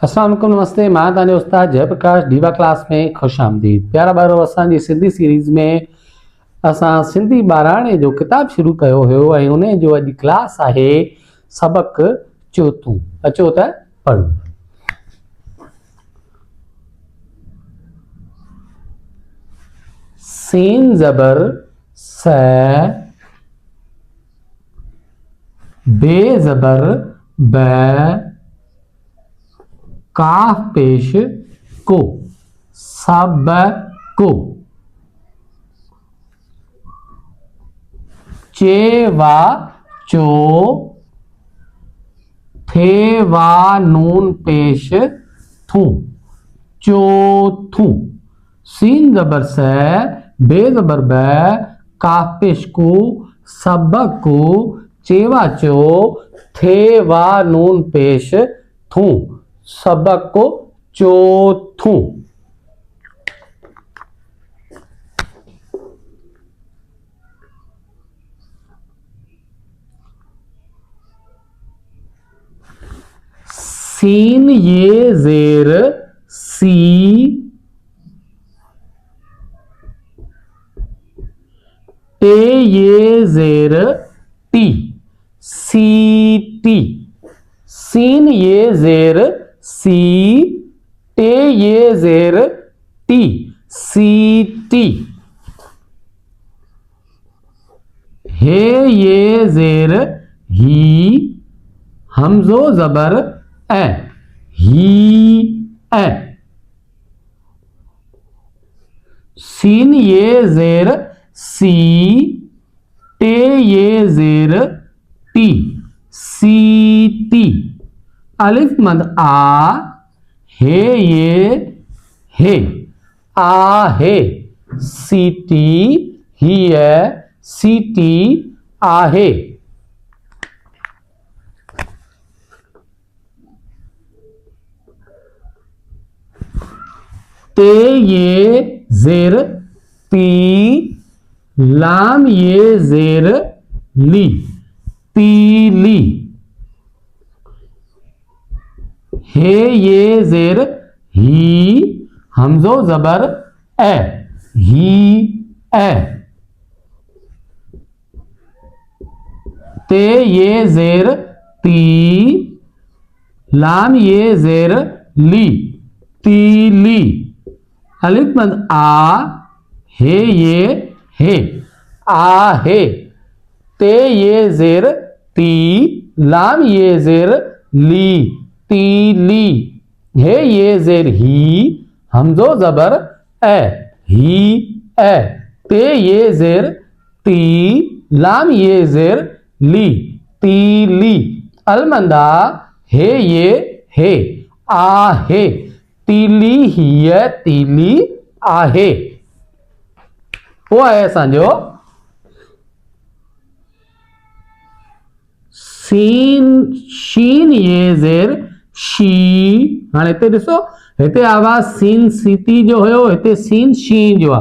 अस्सलाम वालेकुम, नमस्ते। मां ताने उस्ताद जयप्रकाश दीवा क्लास में खुश आमदीद। प्यारा ॿारो, असांजी सिंधी सीरीज़ में असां सिंधी ॿाराणे जो किताब शुरू कयो हुयो ऐं उन जो अॼु क्लास आहे सबक चोथों। अचो त पढ़ूं। सीन ज़बर स, बे ज़बर ब, काफ पेश को, सब को, चे वा चो, थे वा नून पेश थू, चौथू। सीन ज़बर से, बे ज़बर ब, काफ पेश को, सब को, चेवा चो, थे वा नून पेश थू, सबक को, चौथू। सीन ये जेर सी, टे ये जेर टी, सीटी। सीन ये जेर सी, टे ये जेर टी, सीटी। हे ये जेर ही, हमजो जबर ए, ही ए। सीन ये जेर सी, टे ये जेर टी, सीटी। अलिफ मद आ, हे ये हे, आ हे, सीटी ही है, सीटी आहे। ते ये जेर ती, लाम ये जेर ली, तीली। हे ये जेर ही, हमजो जबर ए, ही ए। ते ये जेर ती, लाम ये जेर ली, तीली। अलिफ मद आ, हे ये हे, आ हे। ते ये जेर ती, लाम ये जेर ली, तीली। हे ये जेर ही, हमजो जबर ए, ही ए। ते ये जेर ती, लाम ये जेर ली, तीली। अलमंदा, हे ये हे, आ हे, तीली ही है, तीली आहे। वो है असांजो सीन, शीन ये जेर शी। हाँ इतने दिसो, इतने आवाज सीन सीती जो हो, इतने सीन शीन जो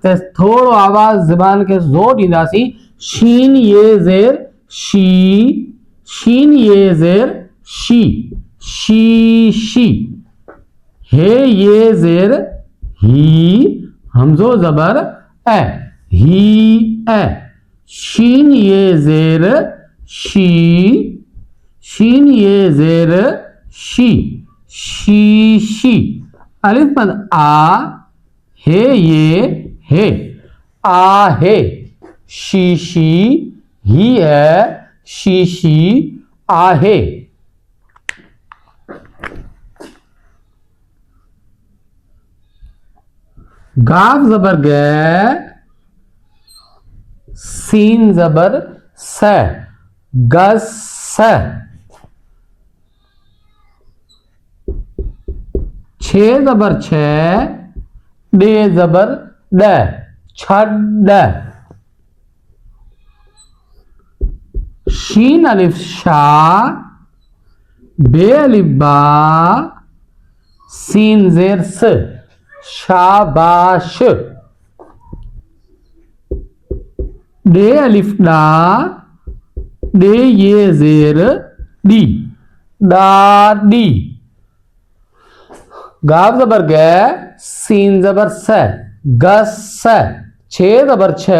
है, थोड़ो आवाज ज़बान के जोर दींदासी। शीन ये जेर शी, शीन ये जेर शी, शी। हे ये जेर ही, हमजो जबर ए, ही ए। शीन ये जेर शी, शीन ये जेर शी, शी। अलिफ मद आ, हे ये हे, आ हे, शीशी ही है, शीशी आहे। गाफ जबर ग, सीन जबर स, गस। छे जबर छ, डे जबर ड, छड। शीन अलिफ शा, बे अलिफ बा, सीन जेर स, शाबाश। डे अलिफ डा, डे ये जेर डी, दादी। गाव जबर ग, सीन जबर स, गस, छे जबर छ,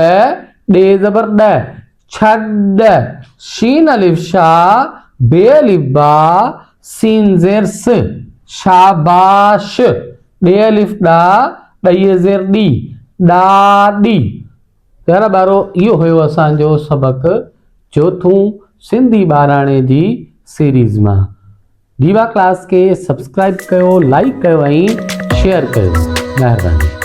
डे जबर ड, छड, शीन अलिफ शा, बे अलिफ बा, सीन जेर स, शाबाश, डे अलिफ डा, डई जेर डी, डाडी। प्यारा ॿारो इहो हुयो असांजो सबक चोथों सिंधी ॿाराणे जी सीरीज़ मां। दीवा क्लास के सब्सक्राइब कयो, लाइक कयो ऐं शेयर कयो। महिरबानी।